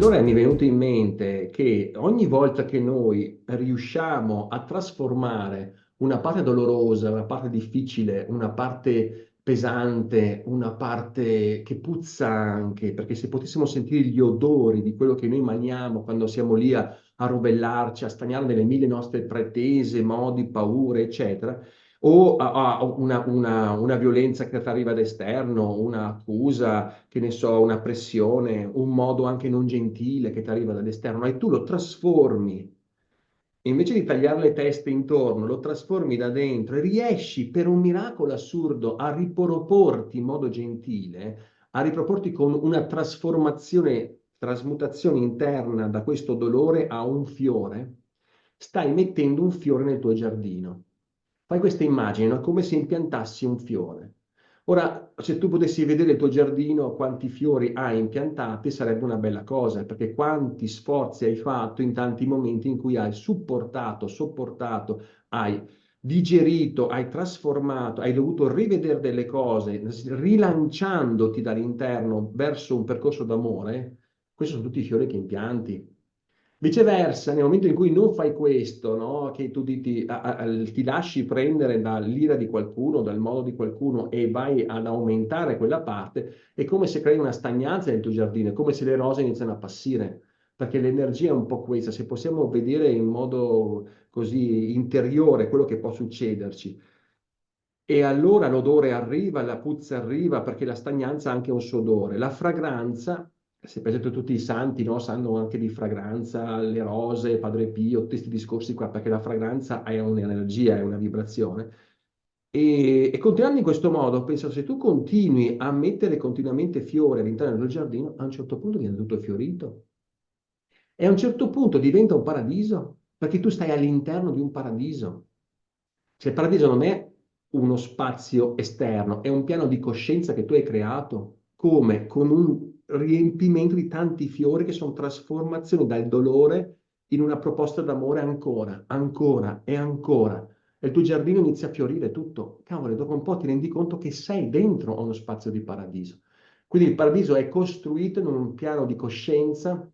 allora mi è venuto in mente che ogni volta che noi riusciamo a trasformare una parte dolorosa, una parte difficile, una parte pesante, una parte che puzza anche, perché se potessimo sentire gli odori di quello che noi maniamo quando siamo lì a ribellarci, a stagnare nelle mille nostre pretese, modi, paure, eccetera, o a una violenza che ti arriva da esterno, un'accusa, che ne so, una pressione, un modo anche non gentile che ti arriva dall'esterno, e tu lo trasformi, invece di tagliare le teste intorno, lo trasformi da dentro e riesci per un miracolo assurdo a riproporti in modo gentile, a riproporti con una trasmutazione interna da questo dolore a un fiore, stai mettendo un fiore nel tuo giardino. Fai questa immagine, no? Come se impiantassi un fiore. Ora, se tu potessi vedere il tuo giardino, quanti fiori hai impiantati, sarebbe una bella cosa, perché quanti sforzi hai fatto in tanti momenti in cui hai supportato, sopportato, hai digerito, hai trasformato, hai dovuto rivedere delle cose, rilanciandoti dall'interno verso un percorso d'amore. Questi sono tutti i fiori che impianti. Viceversa, nel momento in cui non fai questo, no? Che tu ti lasci prendere dall'ira di qualcuno, dal modo di qualcuno e vai ad aumentare quella parte, è come se crei una stagnanza nel tuo giardino, è come se le rose iniziano a appassire, perché l'energia è un po' questa. Se possiamo vedere in modo così interiore quello che può succederci, e allora l'odore arriva, la puzza arriva, perché la stagnanza ha anche un suo odore. La fragranza, se per esempio tutti i santi, no, sanno anche di fragranza, le rose, Padre Pio, tutti questi discorsi qua, perché la fragranza è un'energia, è una vibrazione. E continuando in questo modo, penso, se tu continui a mettere continuamente fiori all'interno del tuo giardino, a un certo punto viene tutto fiorito. E a un certo punto diventa un paradiso, perché tu stai all'interno di un paradiso. Cioè, il paradiso non è uno spazio esterno, è un piano di coscienza che tu hai creato, come? Con un riempimento di tanti fiori che sono trasformazioni dal dolore in una proposta d'amore ancora, ancora e ancora. E il tuo giardino inizia a fiorire tutto. Cavolo, dopo un po' ti rendi conto che sei dentro a uno spazio di paradiso. Quindi il paradiso è costruito in un piano di coscienza,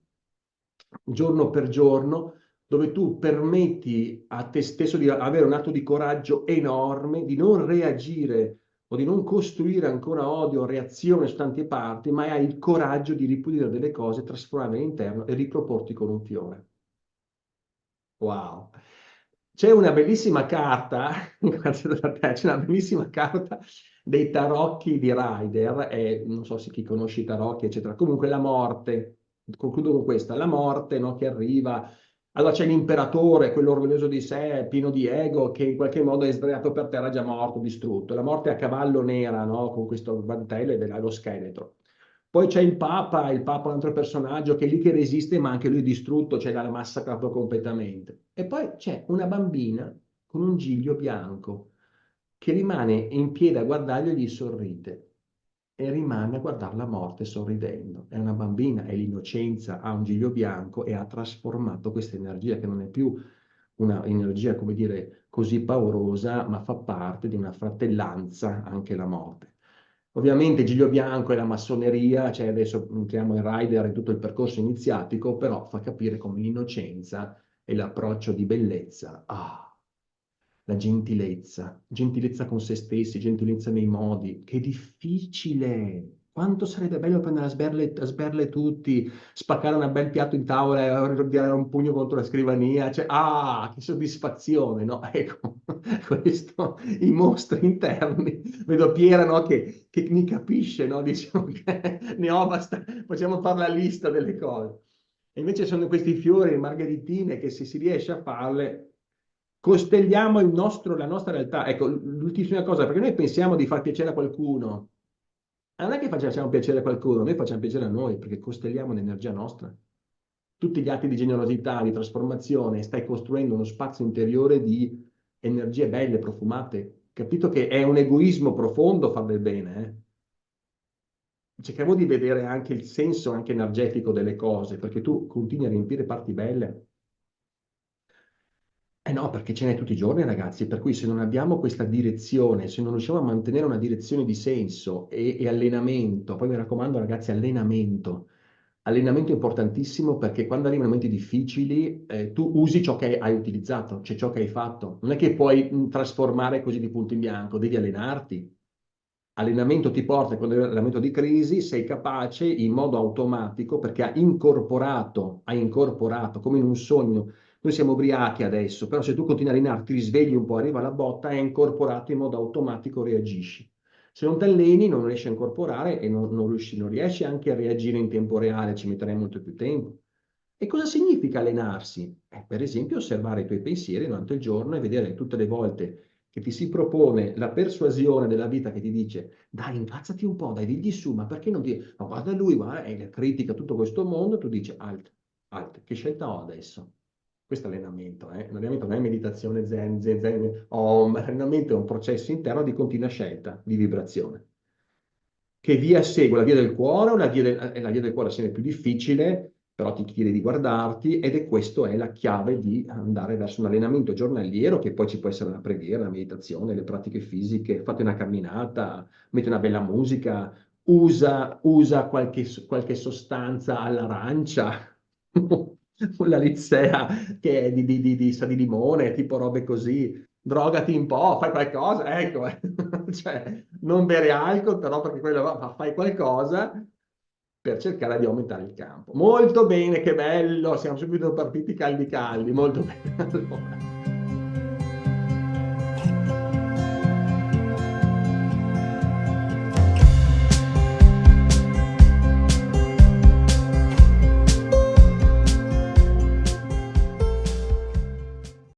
giorno per giorno, dove tu permetti a te stesso di avere un atto di coraggio enorme, di non reagire o di non costruire ancora odio, reazione su tante parti, ma hai il coraggio di ripulire delle cose, trasformarle all'interno e riproporti con un fiore. Wow. C'è una bellissima carta, grazie da te, c'è una bellissima carta dei tarocchi di Rider, e non so se chi conosce i tarocchi, eccetera. Comunque la morte, concludo con questa, la morte, no, che arriva. Allora c'è l'imperatore, quello orgoglioso di sé, pieno di ego, che in qualche modo è sdraiato per terra, già morto, distrutto. La morte a cavallo nera, no, con questo mantello e lo scheletro. Poi c'è il Papa è un altro personaggio che è lì che resiste, ma anche lui è distrutto, cioè l'ha massacrato completamente. E poi c'è una bambina con un giglio bianco che rimane in piedi a guardarlo e gli sorride. E rimane a guardare la morte sorridendo. È una bambina, è l'innocenza, ha un giglio bianco e ha trasformato questa energia che non è più una energia, come dire, così paurosa, ma fa parte di una fratellanza, anche la morte. Ovviamente Giglio Bianco è la massoneria, cioè adesso entriamo in Rider e tutto il percorso iniziatico, però fa capire come l'innocenza e l'approccio di bellezza, la gentilezza, gentilezza con se stessi, gentilezza nei modi, che difficile! Quanto sarebbe bello prendere a sberle tutti, spaccare un bel piatto in tavola e tirare un pugno contro la scrivania, cioè, che soddisfazione, no? Ecco, questo, i mostri interni. Vedo Piera, no, che mi capisce, no? Diciamo che ne ho abbastanza, possiamo fare la lista delle cose. E invece sono questi fiori, le margheritine, che se si riesce a farle, costelliamo la nostra realtà. Ecco, l'ultima cosa, perché noi pensiamo di far piacere a qualcuno. Non è che facciamo piacere a qualcuno, noi facciamo piacere a noi, perché costelliamo l'energia nostra. Tutti gli atti di generosità, di trasformazione, stai costruendo uno spazio interiore di energie belle, profumate. Capito che è un egoismo profondo far del bene, eh? Cerchiamo di vedere anche il senso anche energetico delle cose, perché tu continui a riempire parti belle. Eh no, perché ce n'è tutti i giorni, ragazzi, per cui se non abbiamo questa direzione, se non riusciamo a mantenere una direzione di senso e allenamento, poi mi raccomando, ragazzi, allenamento, Allenamento importantissimo perché quando arrivano momenti difficili, tu usi ciò che hai utilizzato, cioè ciò che hai fatto. Non è che puoi trasformare così di punto in bianco, devi allenarti. Allenamento ti porta, quando è allenamento di crisi, sei capace in modo automatico, perché hai incorporato come in un sogno. Noi siamo ubriachi adesso, però se tu continui a allenarti, ti risvegli un po', arriva la botta, è incorporato in modo automatico, reagisci. Se non ti alleni, non riesci a incorporare e non riesci anche a reagire in tempo reale, ci metterai molto più tempo. E cosa significa allenarsi? Per esempio, osservare i tuoi pensieri durante il giorno e vedere tutte le volte che ti si propone la persuasione della vita che ti dice dai, incazzati un po', dai, digli su, ma perché non ti... Ma guarda lui, guarda, e la critica tutto questo mondo, tu dici, alt, alt, che scelta ho adesso? Questo è allenamento, eh? L'allenamento non è meditazione zen, zen, zen, l'allenamento è un processo interno di continua scelta, di vibrazione. Che via segue? La via del cuore o la via del cuore è sempre più difficile, però ti chiede di guardarti ed è questo è la chiave di andare verso un allenamento giornaliero che poi ci può essere la preghiera, la meditazione, le pratiche fisiche, fate una camminata, metti una bella musica, usa qualche sostanza all'arancia, la litsea che è sa di limone, tipo robe così, drogati un po', fai qualcosa, ecco, cioè non bere alcol, però perché quello fai qualcosa per cercare di aumentare il campo. Molto bene, che bello, siamo subito partiti caldi caldi, molto bene. Allora.